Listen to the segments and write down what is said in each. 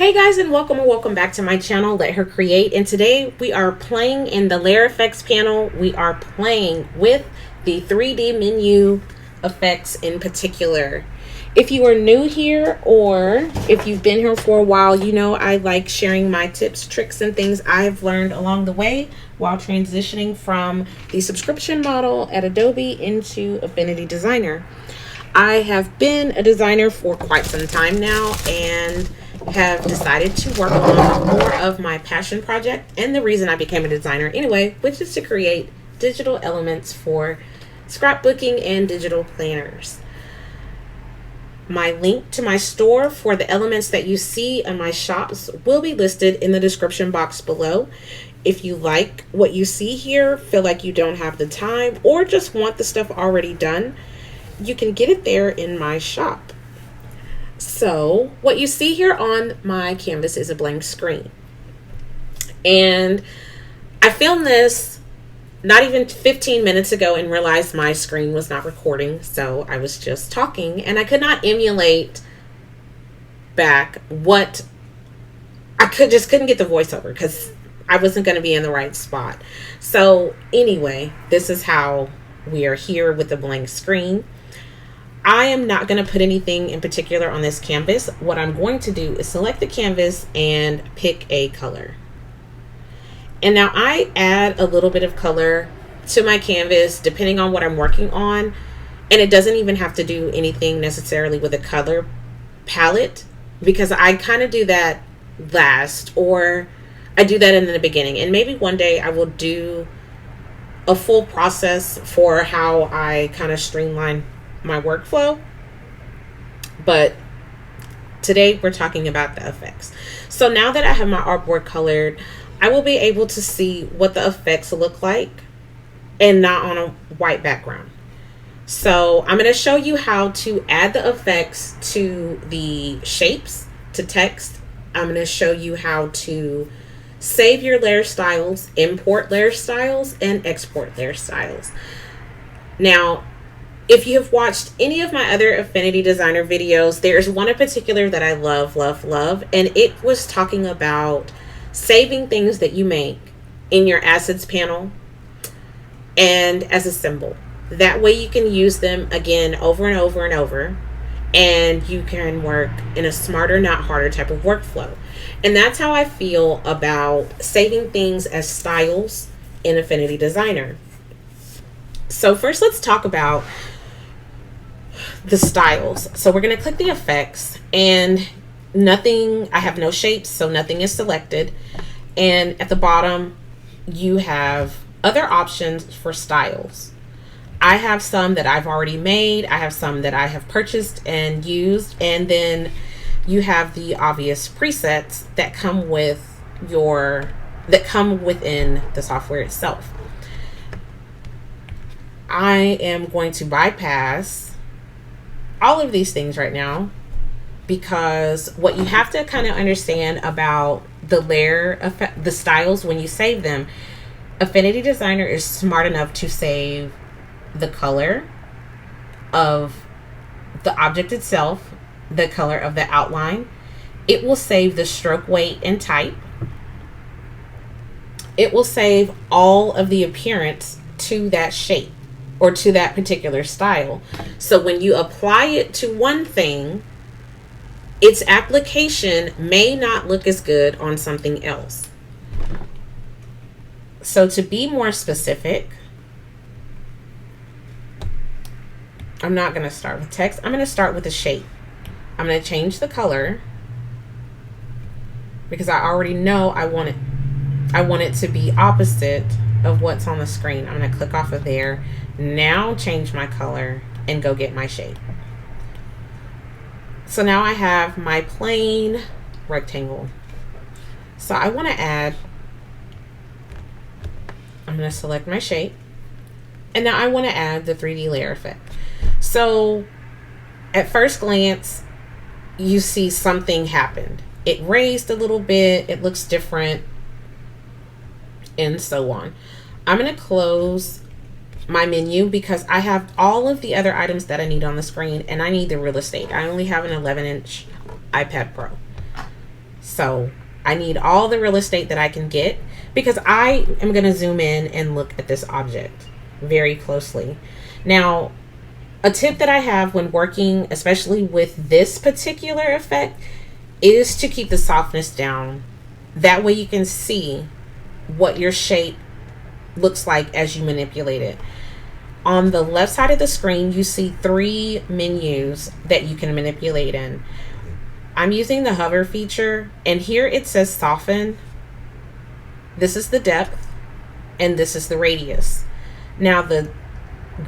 Hey guys, and welcome back to my channel, Let Her Create. And today we are playing in the layer effects panel. We are playing with the 3D menu effects in particular. If you are new here or if you've been here for a while, you know I like sharing my tips, tricks, and things I've learned along the way while transitioning from the subscription model at Adobe into Affinity Designer. I have been a designer for quite some time now and have decided to work on more of my passion project and the reason I became a designer anyway, which is to create digital elements for scrapbooking and digital planners. My link to my store for the elements that you see in my shops will be listed in the description box below. If you like what you see here, feel like you don't have the time, or just want the stuff already done, you can get it there in my shop. So what you see here on my canvas is a blank screen. And I filmed this not even 15 minutes ago and realized my screen was not recording. So I was just talking and I could not emulate back what couldn't get the voiceover because I wasn't going to be in the right spot. So anyway, this is how we are here with the blank screen. I am not going to put anything in particular on this canvas. What I'm going to do is select the canvas and pick a color. And now I add a little bit of color to my canvas depending on what I'm working on. And it doesn't even have to do anything necessarily with a color palette, because I kind of do that last, or I do that in the beginning. And maybe one day I will do a full process for how I kind of streamline my workflow, but today we're talking about the effects. So now that I have my artboard colored, I will be able to see what the effects look like and not on a white background. So I'm going to show you how to add the effects to the shapes, to text. I'm going to show you how to save your layer styles, import layer styles, and export layer styles. Now, if you have watched any of my other Affinity Designer videos, there's one in particular that I love, and it was talking about saving things that you make in your assets panel and as a symbol. That way you can use them again over and over and over, and you can work in a smarter, not harder type of workflow. And that's how I feel about saving things as styles in Affinity Designer. So first, let's talk about the styles. So we're going to click the effects, and I have no shapes, so nothing is selected. And at the bottom, you have other options for styles. I have some that I've already made. I have some that I have purchased and used. And then you have the obvious presets that come within the software itself. I am going to bypass all of these things right now, because what you have to kind of understand about the layer effect, the styles, when you save them, Affinity Designer is smart enough to save the color of the object itself, the color of the outline. It will save the stroke weight and type. It will save all of the appearance to that shape or to that particular style. So when you apply it to one thing, its application may not look as good on something else. So to be more specific, I'm not going to start with text. I'm going to start with a shape. I'm going to change the color because I already know I want it to be opposite of what's on the screen. I'm going to click off of there. Now change my color and go get my shape. So now I have my plain rectangle. So I want to add, I'm going to select my shape, and now I want to add the 3D layer effect. So at first glance, you see something happened. It raised a little bit, it looks different, and so on. I'm going to close my menu because I have all of the other items that I need on the screen, and I need the real estate. I only have an 11-inch iPad Pro. So I need all the real estate that I can get because I am going to zoom in and look at this object very closely. Now, a tip that I have when working, especially with this particular effect, is to keep the softness down. That way you can see what your shape looks like as you manipulate it. On the left side of the screen, you see 3 menus that you can manipulate in. I'm using the hover feature, and here it says soften. This is the depth, and this is the radius. Now the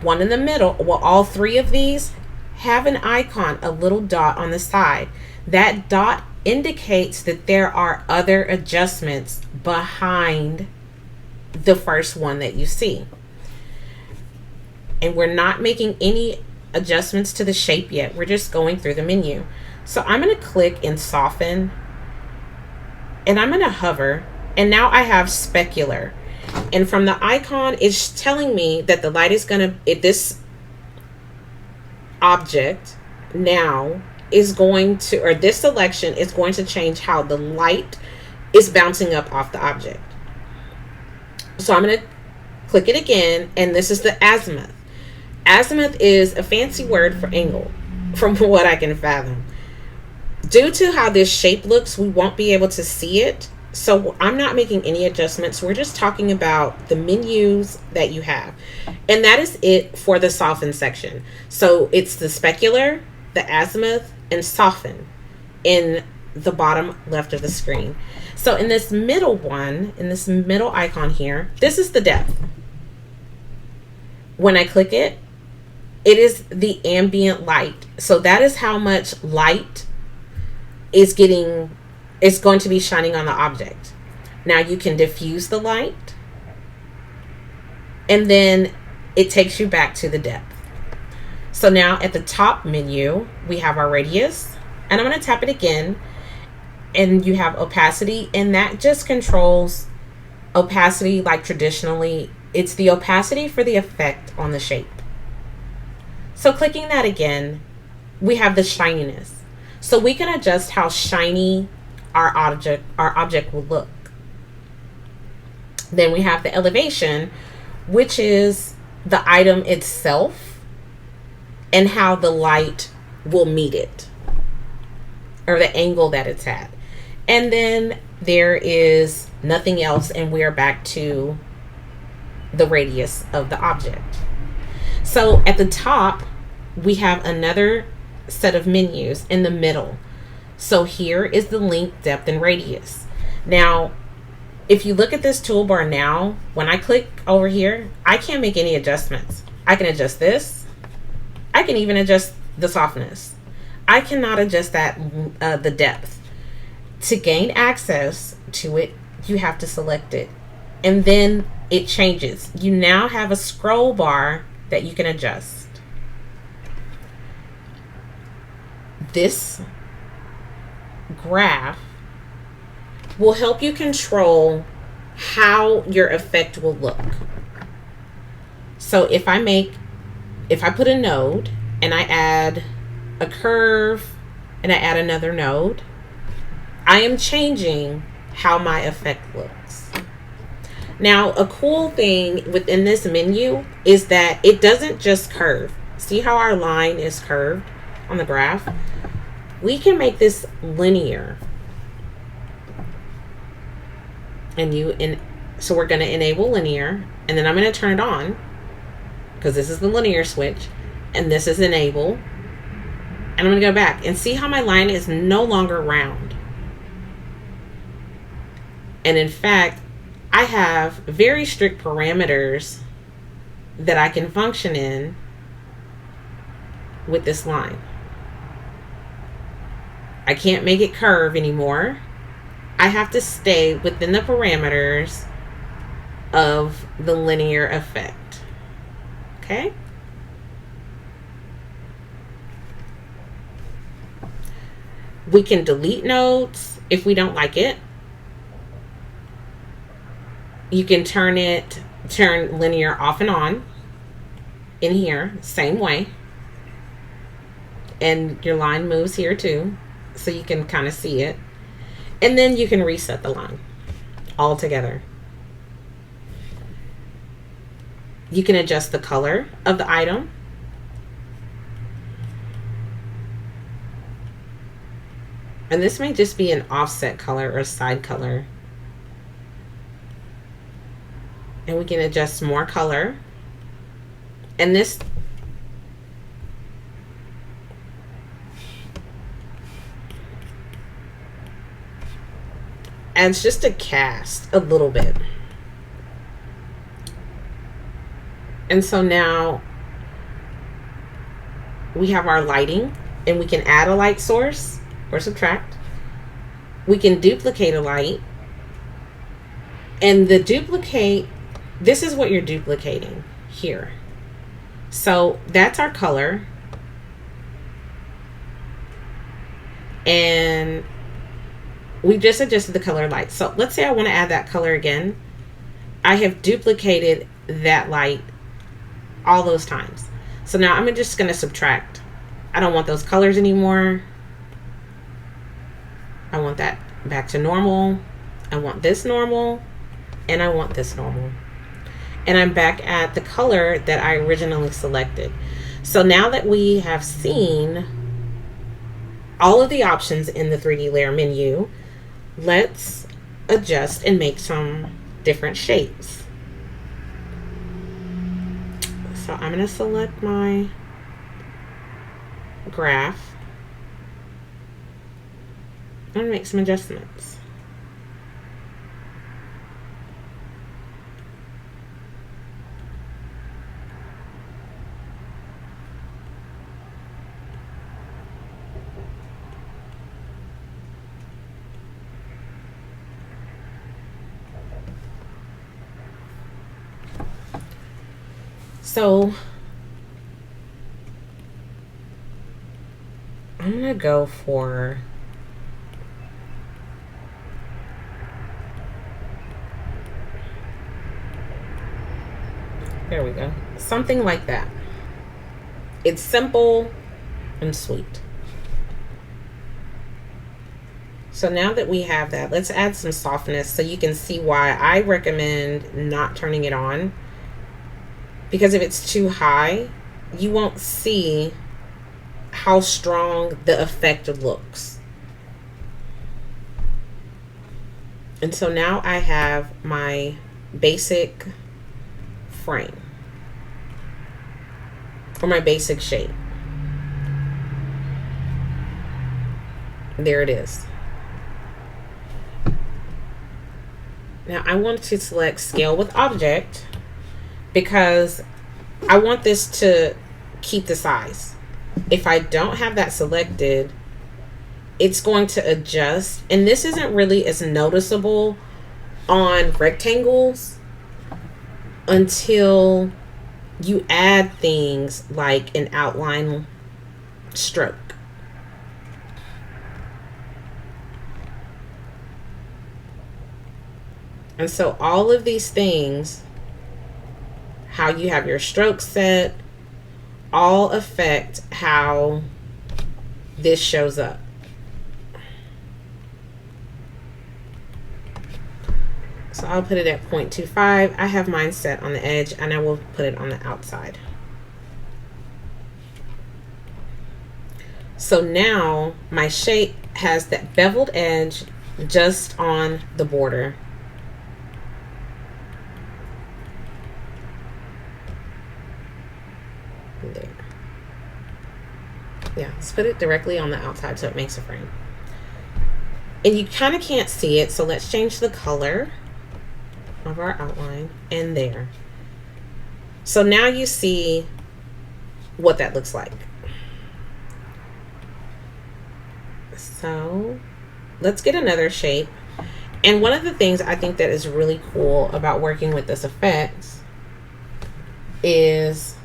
one in the middle, well, all 3 of these have an icon, a little dot on the side. That dot indicates that there are other adjustments behind the first one that you see. And we're not making any adjustments to the shape yet. We're just going through the menu. So I'm going to click and soften, and I'm going to hover, and now I have specular. And from the icon, it's telling me that the light is going to, this object now is going to, or this selection is going to change how the light is bouncing up off the object. So I'm going to click it again, and this is the azimuth. Azimuth is a fancy word for angle, from what I can fathom. Due to how this shape looks, we won't be able to see it. So I'm not making any adjustments. We're just talking about the menus that you have. And that is it for the soften section. So it's the specular, the azimuth, and soften in the bottom left of the screen. So in this middle one, in this middle icon here, this is the depth. When I click it, it is the ambient light. So that is how much light is going to be shining on the object. Now you can diffuse the light, and then it takes you back to the depth. So now at the top menu, we have our radius, and I'm going to tap it again, and you have opacity, and that just controls opacity like traditionally. It's the opacity for the effect on the shape. So clicking that again, we have the shininess. So we can adjust how shiny our object will look. Then we have the elevation, which is the item itself and how the light will meet it, or the angle that it's at. And then there is nothing else, and we are back to the radius of the object. So at the top, we have another set of menus in the middle. So here is the length, depth, and radius. Now, if you look at this toolbar now, when I click over here, I can't make any adjustments. I can adjust this. I can even adjust the softness. I cannot adjust that the depth. To gain access to it, you have to select it, and then it changes. You now have a scroll bar that you can adjust. This graph will help you control how your effect will look. So if I put a node and I add a curve and I add another node, I am changing how my effect looks. Now, a cool thing within this menu is that it doesn't just curve. See how our line is curved on the graph? We can make this linear. So we're going to enable linear, and then I'm going to turn it on because this is the linear switch, and this is enable. And I'm going to go back and see how my line is no longer round. And in fact, I have very strict parameters that I can function in with this line. I can't make it curve anymore. I have to stay within the parameters of the linear effect. Okay? We can delete nodes if we don't like it. You can turn linear off and on in here, same way. And your line moves here too, so you can kind of see it. And then you can reset the line all together. You can adjust the color of the item. And this may just be an offset color or side color. And we can adjust more color. And this adds just a cast a little bit. And so now we have our lighting, and we can add a light source or subtract. We can duplicate a light. And the duplicate, this is what you're duplicating here. So that's our color. And we just adjusted the color light. So let's say I want to add that color again. I have duplicated that light all those times. So now I'm just going to subtract. I don't want those colors anymore. I want that back to normal. I want this normal. And I want this normal. And I'm back at the color that I originally selected. So now that we have seen all of the options in the 3D layer menu, let's adjust and make some different shapes. So I'm going to select my graph and make some adjustments. So I'm going to go for there we go. Something like that. It's simple and sweet. So now that we have that, let's add some softness so you can see why I recommend not turning it on. Because if it's too high, you won't see how strong the effect looks. And so now I have my basic frame or my basic shape. There it is. Now I want to select scale with object because I want this to keep the size. If I don't have that selected, it's going to adjust. And this isn't really as noticeable on rectangles until you add things like an outline stroke. And so all of these things, how you have your stroke set, all affect how this shows up. So I'll put it at 0.25. I have mine set on the edge and I will put it on the outside. So now my shape has that beveled edge just on the border. There. Yeah, let's put it directly on the outside so it makes a frame. And you kind of can't see it, so let's change the color of our outline and there. So now you see what that looks like. So let's get another shape. And one of the things I think that is really cool about working with this effect is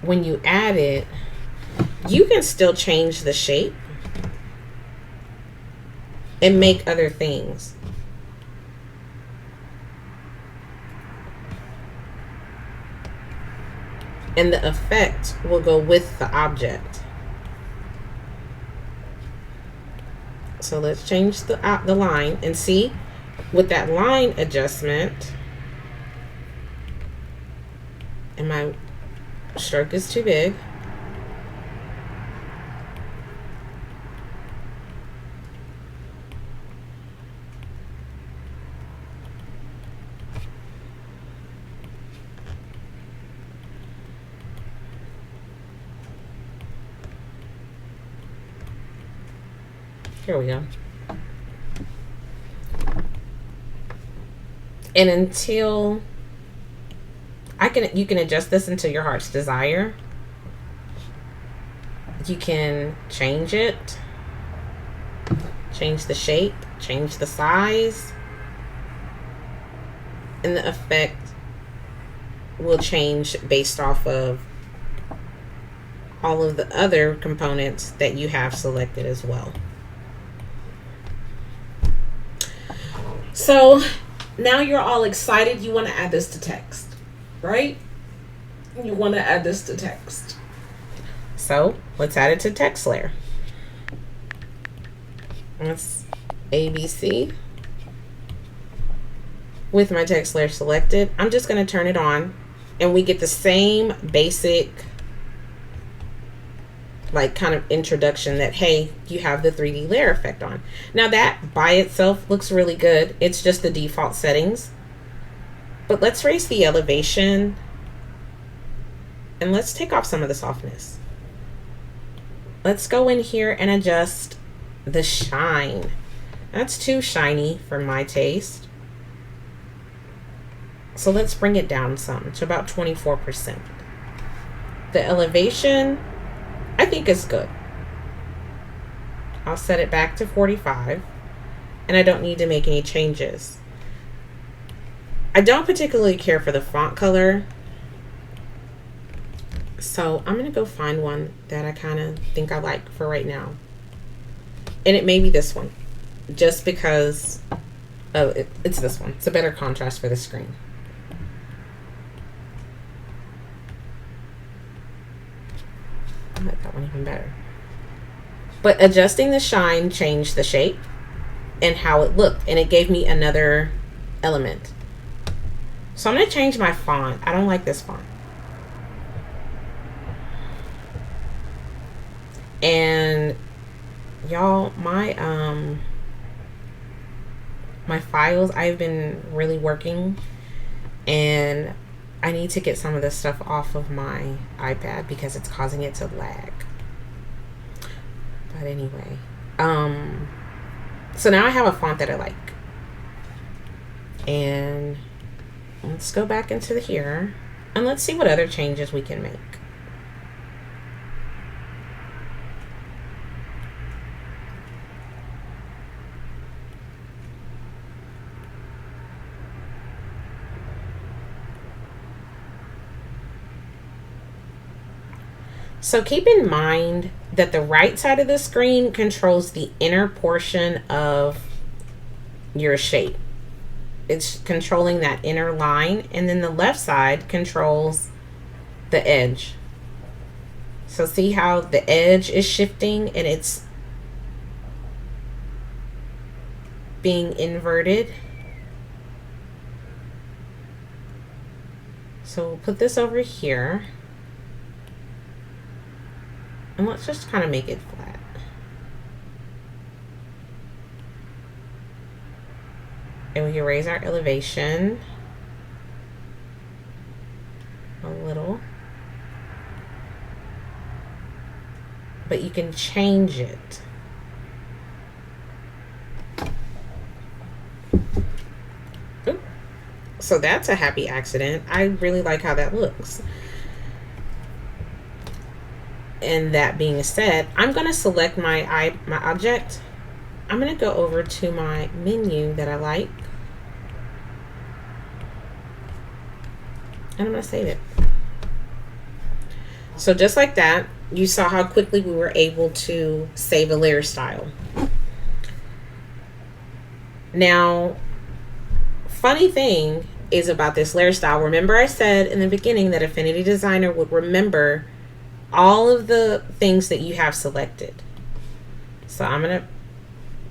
when you add it, you can still change the shape and make other things. And the effect will go with the object. So let's change the line and see with that line adjustment, and my stroke is too big. Here we go. And until you can adjust this until your heart's desire. You can change it, change the shape, change the size, and the effect will change based off of all of the other components that you have selected as well. So now you're all excited. You want to add this to text, right? You want to add this to text. So let's add it to text layer. That's ABC. With my text layer selected, I'm just going to turn it on, and we get the same basic like kind of introduction that, hey, you have the 3D layer effect on. Now that by itself looks really good. It's just the default settings. But let's raise the elevation and let's take off some of the softness. Let's go in here and adjust the shine. That's too shiny for my taste. So let's bring it down some to about 24%. The elevation, I think, is good. I'll set it back to 45, and I don't need to make any changes. I don't particularly care for the font color, so I'm gonna go find one that I kind of think I like for right now. And it may be this one, just because it's this one. It's a better contrast for the screen. I like that one even better. But adjusting the shine changed the shape and how it looked, and it gave me another element. So I'm going to change my font. I don't like this font. And y'all, my files, I've been really working, and I need to get some of this stuff off of my iPad because it's causing it to lag. But anyway, so now I have a font that I like. And let's go back into the here and let's see what other changes we can make. So keep in mind that the right side of the screen controls the inner portion of your shape. It's controlling that inner line, and then the left side controls the edge. So see how the edge is shifting and it's being inverted. So we'll put this over here. And let's just kind of make it flat. And we can raise our elevation a little. But you can change it. Oop. So that's a happy accident. I really like how that looks. And that being said, I'm going to select my object. I'm going to go over to my menu that I like. And I'm going to save it. So just like that, you saw how quickly we were able to save a layer style. Now, funny thing is about this layer style. Remember I said in the beginning that Affinity Designer would remember all of the things that you have selected. So I'm going to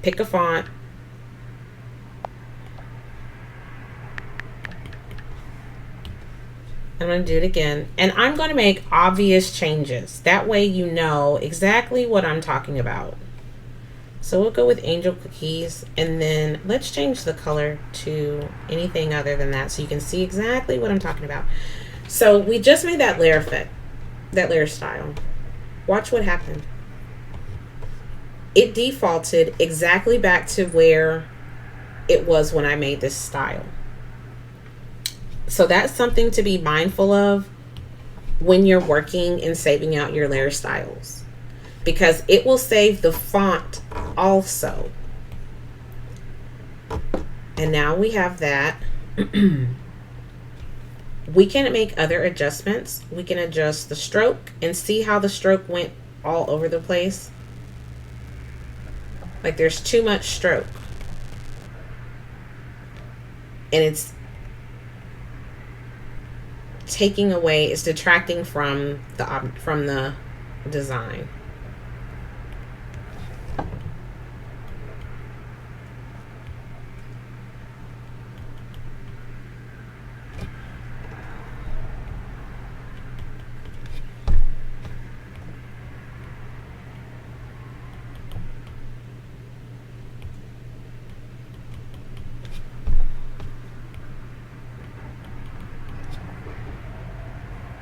pick a font. I'm going to do it again. And I'm going to make obvious changes. That way you know exactly what I'm talking about. So we'll go with angel cookies, and then let's change the color to anything other than that so you can see exactly what I'm talking about. So we just made that layer effect, that layer style. Watch what happened. It defaulted exactly back to where it was when I made this style. So that's something to be mindful of when you're working and saving out your layer styles, because it will save the font also. And now we have that. We can make other adjustments. We can adjust the stroke and see how the stroke went all over the place. Like there's too much stroke. And it's taking away, it's detracting from the design.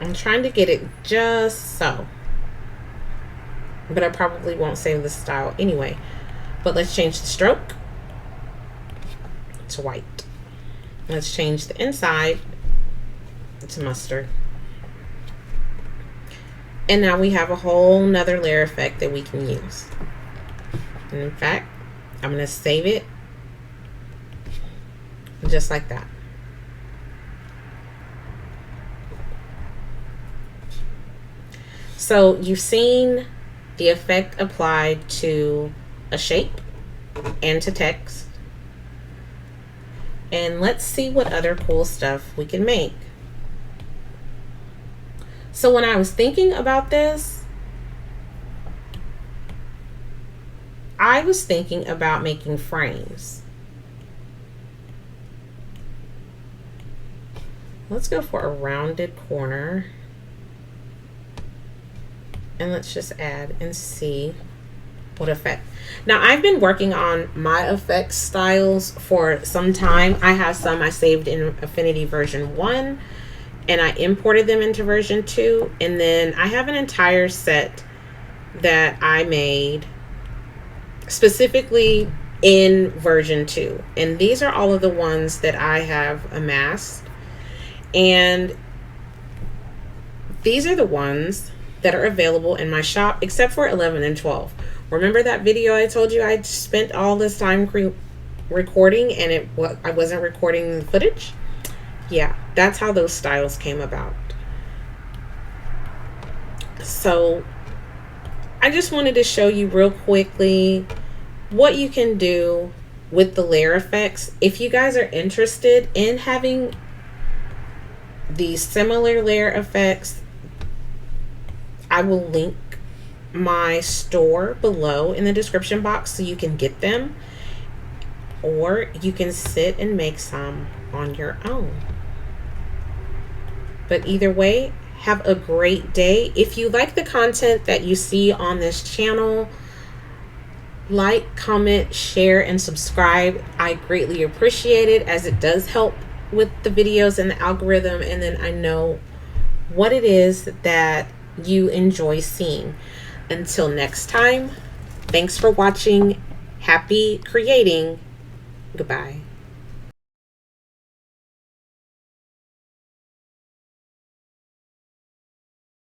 I'm trying to get it just so, but I probably won't save the style anyway. But let's change the stroke to white. Let's change the inside to mustard. And now we have a whole nother layer effect that we can use. And in fact, I'm going to save it just like that. So you've seen the effect applied to a shape and to text. And let's see what other cool stuff we can make. So when I was thinking about this, I was thinking about making frames. Let's go for a rounded corner. And let's just add and see what effect. Now I've been working on my effects styles for some time. I have some I saved in Affinity version 1 and I imported them into version 2. And then I have an entire set that I made specifically in version 2. And these are all of the ones that I have amassed. And these are the ones that are available in my shop, except for 11 and 12. Remember that video I told you I spent all this time recording and I wasn't recording the footage? Yeah, that's how those styles came about. So I just wanted to show you real quickly what you can do with the layer effects. If you guys are interested in having these similar layer effects, I will link my store below in the description box so you can get them, or you can sit and make some on your own. But either way, have a great day. If you like the content that you see on this channel, like, comment, share, and subscribe. I greatly appreciate it, as it does help with the videos and the algorithm, and then I know what it is that you enjoy seeing. Until next time, thanks for watching. Happy creating. Goodbye.